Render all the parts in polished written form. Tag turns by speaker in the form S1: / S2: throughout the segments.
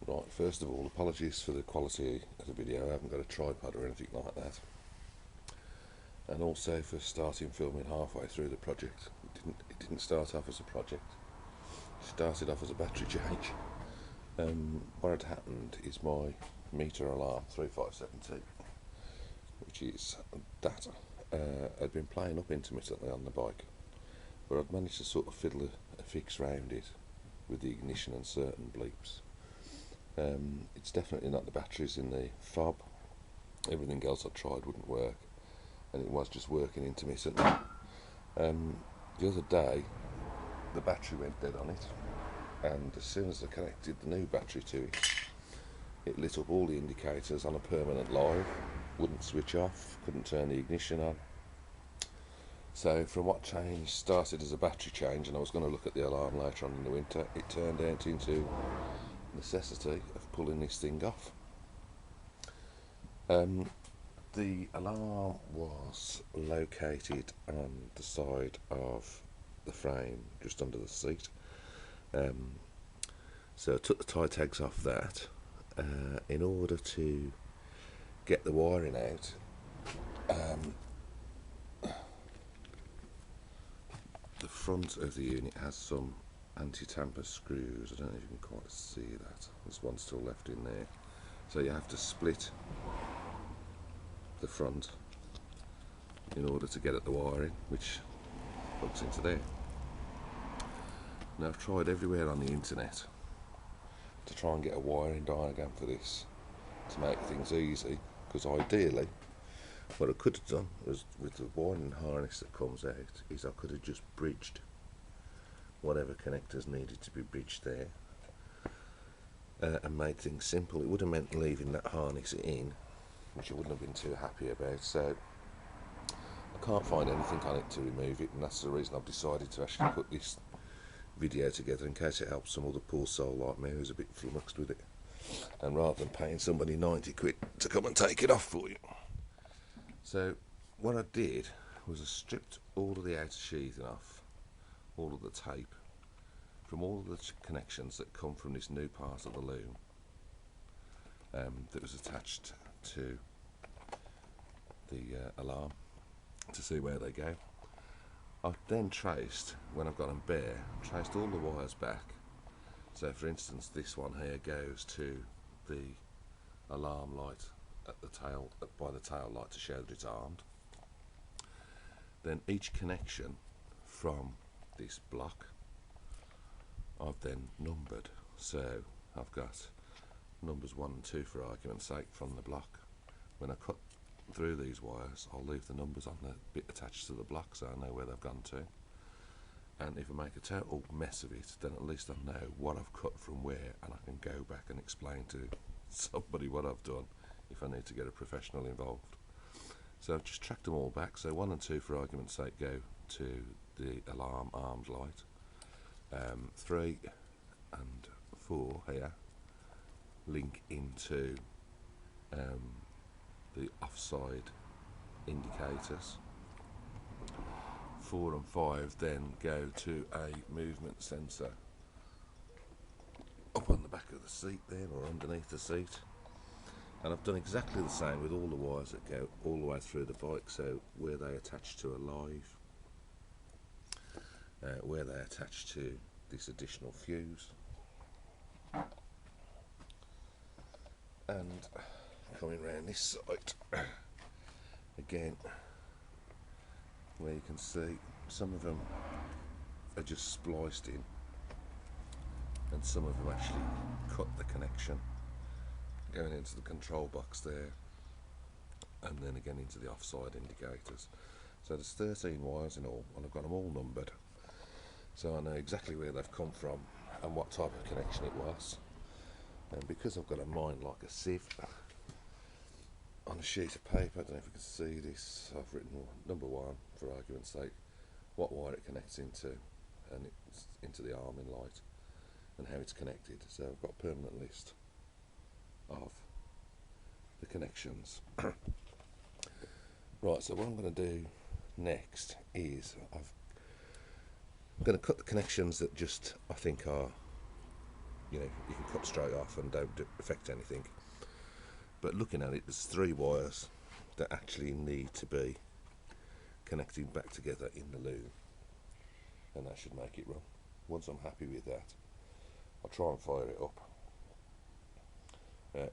S1: Right, first of all, apologies for the quality of the video. I haven't got a tripod or anything like that. And also for starting filming halfway through the project. It didn't start off as a project. It started off as a battery change. What had happened is my meter alarm 3570, which is that, had been playing up intermittently on the bike, but I'd managed to sort of fiddle a fix round it with the ignition and certain bleeps. It's definitely not the batteries in the fob. Everything else I tried wouldn't work, and it was just working intermittently. The other day the battery went dead on it, and as soon as I connected the new battery to it, it lit up all the indicators on a permanent live, wouldn't switch off, couldn't turn the ignition on. So from what changed started as a battery change, and I was going to look at the alarm later on in the winter, it turned out into necessity of pulling this thing off. The alarm was located on the side of the frame, just under the seat. So I took the tie tags off that. In order to get the wiring out, the front of the unit has some anti-tamper screws. I don't know if you can quite see that. There's one still left in there. So you have to split the front in order to get at the wiring, which hooks into there. Now I've tried everywhere on the internet to try and get a wiring diagram for this to make things easy, because ideally what I could have done was, with the wiring harness that comes out, is I could have just bridged whatever connectors needed to be bridged there, and made things simple. It would have meant leaving that harness in, which I wouldn't have been too happy about. So I can't find anything on it to remove it, and that's the reason I've decided to actually put this video together, in case it helps some other poor soul like me who's a bit flummoxed with it, and rather than paying somebody 90 quid to come and take it off for you. So what I did was I stripped all of the outer sheathing off, all of the tape from all of the connections that come from this new part of the loom that was attached to the alarm, to see where they go. I've then traced, when I've got them bare, traced all the wires back. So for instance, this one here goes to the alarm light at the tail, by the tail light, to show that it's armed. Then each connection from this block I've then numbered. So I've got numbers 1 and 2 for argument's sake from the block. When I cut through these wires, I'll leave the numbers on the bit attached to the block so I know where they've gone to. And if I make a total mess of it, then at least I know what I've cut from where, and I can go back and explain to somebody what I've done if I need to get a professional involved. So I've just tracked them all back. So 1 and 2 for argument's sake go to the alarm armed light. 3 and 4 here link into the offside indicators. 4 and 5 then go to a movement sensor up on the back of the seat there, or underneath the seat. And I've done exactly the same with all the wires that go all the way through the bike. So where they attach to a live, where they attach to this additional fuse, and coming round this side again, where you can see some of them are just spliced in, and some of them actually cut the connection going into the control box there, and then again into the offside indicators. So there's 13 wires in all, and I've got them all numbered, so I know exactly where they've come from and what type of connection it was. And because I've got a mind like a sieve, on a sheet of paper, I don't know if you can see this, I've written number 1 for argument's sake, what wire it connects into, and it's into the arming light, and how it's connected. So I've got a permanent list of the connections. Right, so what I'm going to do next is I'm going to cut the connections that just I think are you know, you can cut straight off and don't affect anything. But looking at it, there's 3 wires that actually need to be connected back together in the loom, and that should make it run. Once I'm happy with that, I'll try and fire it up.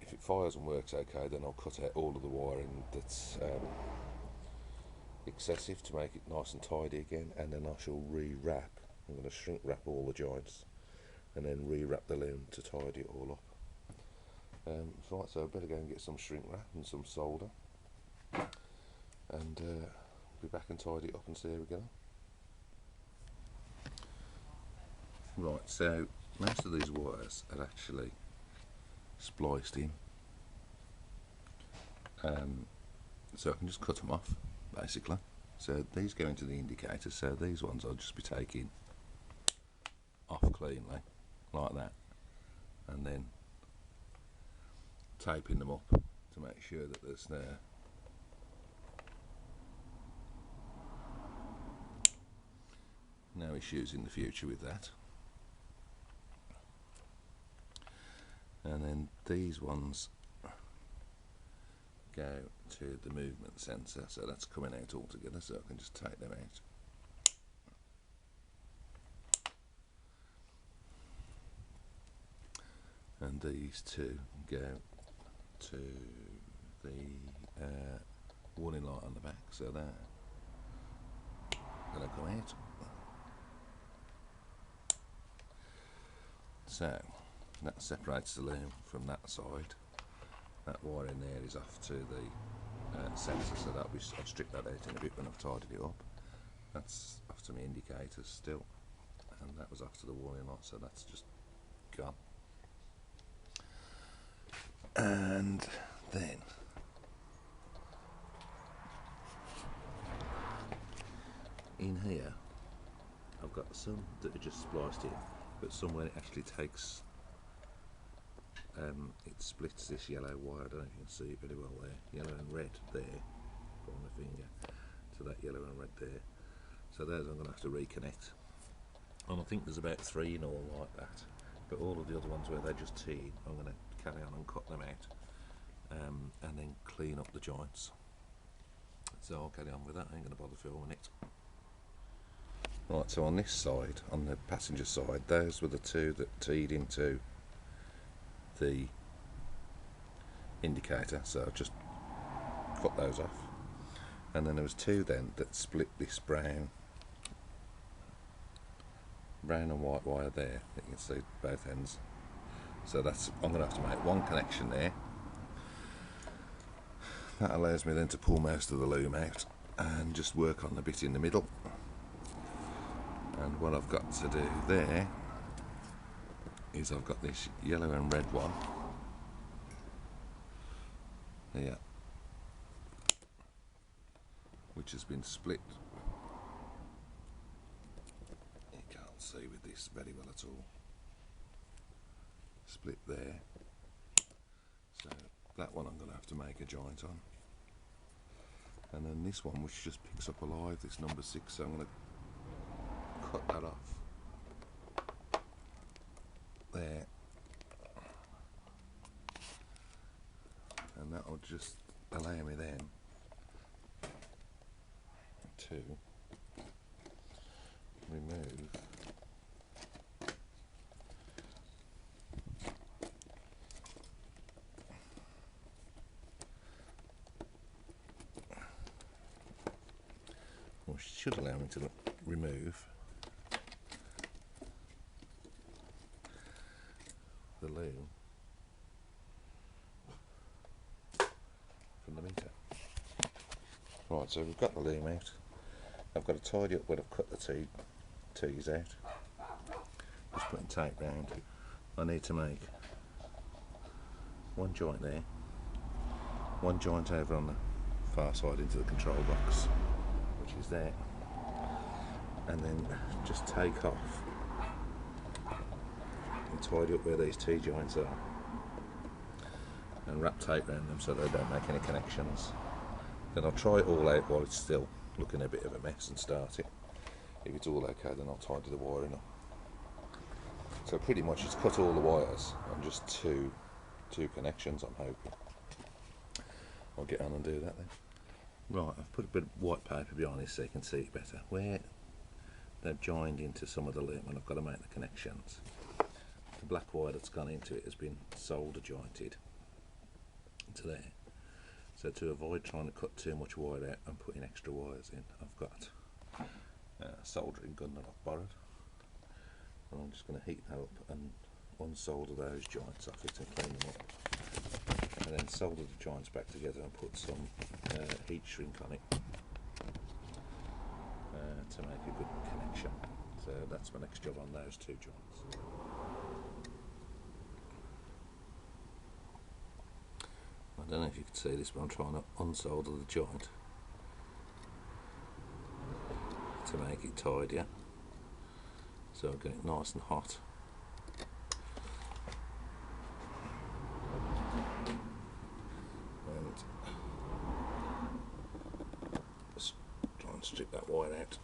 S1: If it fires and works okay, then I'll cut out all of the wiring that's excessive to make it nice and tidy again, and then I shall re-wrap. I'm going to shrink wrap all the joints and then re-wrap the loom to tidy it all up. Right, so I better go and get some shrink wrap and some solder, and be back and tidy it up and see how we go. Right, so most of these wires are actually spliced in, so I can just cut them off basically. So these go into the indicator, so these ones I'll just be taking off cleanly like that, and then taping them up to make sure that there's no issues in the future with that. And then these ones go to the movement sensor, so that's coming out altogether, so I can just take them out. And these two go to the warning light on the back, so they're going to come out. So that separates the loom from that side. That wire in there is off to the sensor, so that'll be, I'll strip that out in a bit when I've tidied it up. That's off to my indicators still, and that was off to the warning light, so that's just gone. And then in here I've got some that are just spliced in, but somewhere it actually takes it splits this yellow wire. I don't know if you can see it very well there, yellow and red there, put my finger to that yellow and red there, so those I'm going to have to reconnect, and I think there's about 3 in all like that, but all of the other ones where they're just teed, I'm going to carry on and cut them out, and then clean up the joints. So I'll carry on with that, I ain't going to bother filming it. Right, so on this side, on the passenger side, those were the 2 that teed into the indicator, so I've just cut those off. And then there was 2 then that split this brown and white wire there, you can see both ends. So that's, I'm going to have to make one connection there. That allows me then to pull most of the loom out and just work on the bit in the middle. And what I've got to do there is I've got this yellow and red one here, which has been split. You can't see with this very well at all. Split there. So that one I'm going to have to make a joint on. And then this one, which just picks up alive, this number 6, so I'm going to cut that off there, and that will just allow me then to remove or should allow me to remove the loom from the meter. Right, so we've got the loom out. I've got to tidy up where I've cut the tees out. Just putting tape round. I need to make one joint there, one joint over on the far side into the control box, which is there, and then just take off and tidy up where these T-joints are and wrap tape around them so they don't make any connections. Then I'll try it all out while it's still looking a bit of a mess and start it. If it's all okay, then I'll tidy the wiring up. So pretty much it's cut all the wires on just two connections, I'm hoping. I'll get on and do that then. Right, I've put a bit of white paper behind this so you can see it better. Where they've joined into some of the loom and I've got to make the connections. The black wire that's gone into it has been solder jointed to there. So to avoid trying to cut too much wire out and putting extra wires in, I've got a soldering gun that I've borrowed. And I'm just going to heat that up and unsolder those joints off it and clean them up. And then solder the joints back together and put some heat shrink on it to make a good connection. So that's my next job on those two joints. I don't know if you can see this, but I'm trying to unsolder the joint to make it tidier. So I'll get it nice and hot. And just try and strip that wire out.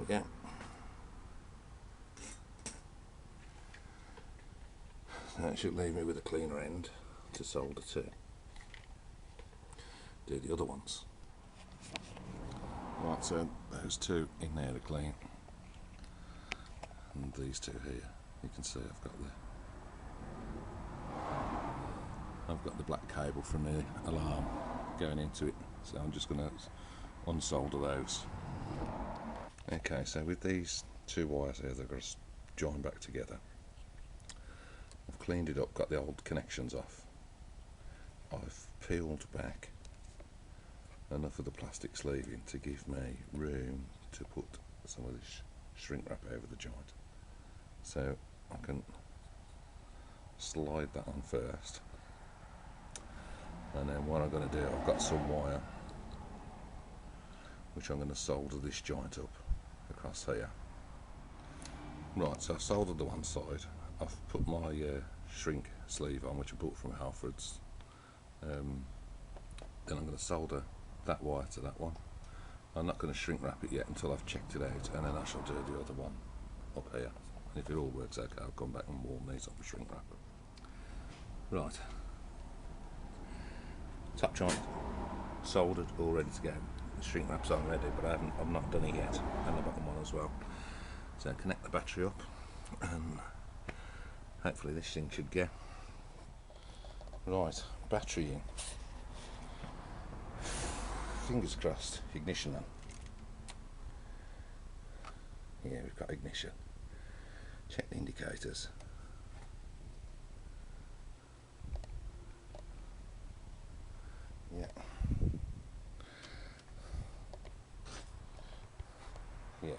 S1: Yeah. That should leave me with a cleaner end to solder to. Do the other ones. Right, so those two in there are clean. And these two here, you can see I've got the black cable from the alarm going into it. So I'm just going to unsolder those. Okay, so with these two wires here, they're going to join back together. I've cleaned it up, got the old connections off. I've peeled back enough of the plastic sleeving to give me room to put some of this shrink wrap over the joint. So I can slide that on first. And then what I'm going to do, I've got some wire which I'm going to solder this joint up across here. Right, so I've soldered the one side. I've put my shrink sleeve on, which I bought from Halfords. Then I'm going to solder that wire to that one. I'm not going to shrink wrap it yet until I've checked it out, and then I shall do the other one up here. And if it all works okay, I'll come back and warm these up with shrink wrap. Right, top joint soldered, all ready to go. The shrink wrap's on ready, but I've not done it yet, and the bottom one as well. So connect the battery up, and hopefully this thing should go. Right, battery in. Fingers crossed, ignition on. Yeah, we've got ignition. Check the indicators. Yeah. Yeah.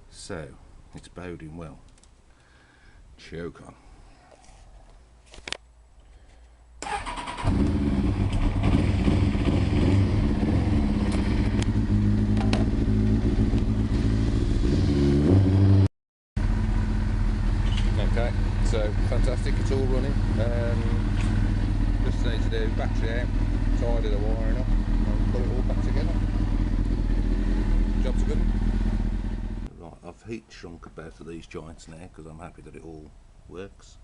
S1: So, it's boding well. Choke on. Okay, so fantastic, it's all running. Just need to do battery out, tidy the wiring up, and put it all back together. Job's a good one. Right, I've heat shrunk both of these joints now because I'm happy that it all works.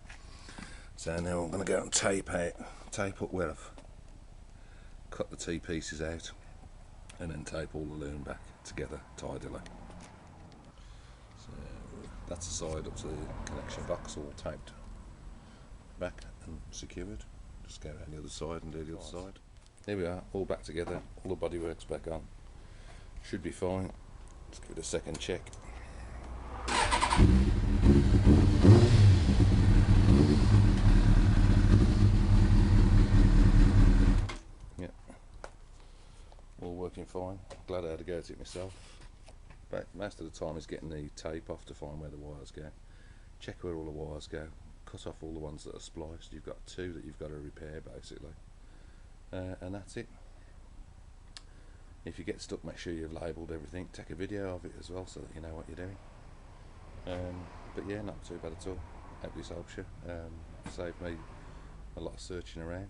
S1: So now I'm going to go and tape up where I've cut the T-pieces out, and then tape all the loom back together tidily. So that's the side up to the connection box, all taped back and secured. Just go around the other side and do the other side. Here we are, all back together, all the bodywork's back on. Should be fine. Just give it a second check. Yeah, all working fine. Glad I had to go to it myself. But most of the time is getting the tape off to find where the wires go. Check where all the wires go. Cut off all the ones that are spliced. You've got two that you've got to repair basically. And that's it. If you get stuck, make sure you've labelled everything. Take a video of it as well so that you know what you're doing. But yeah, not too bad at all. Hope this helps you. Saved me a lot of searching around.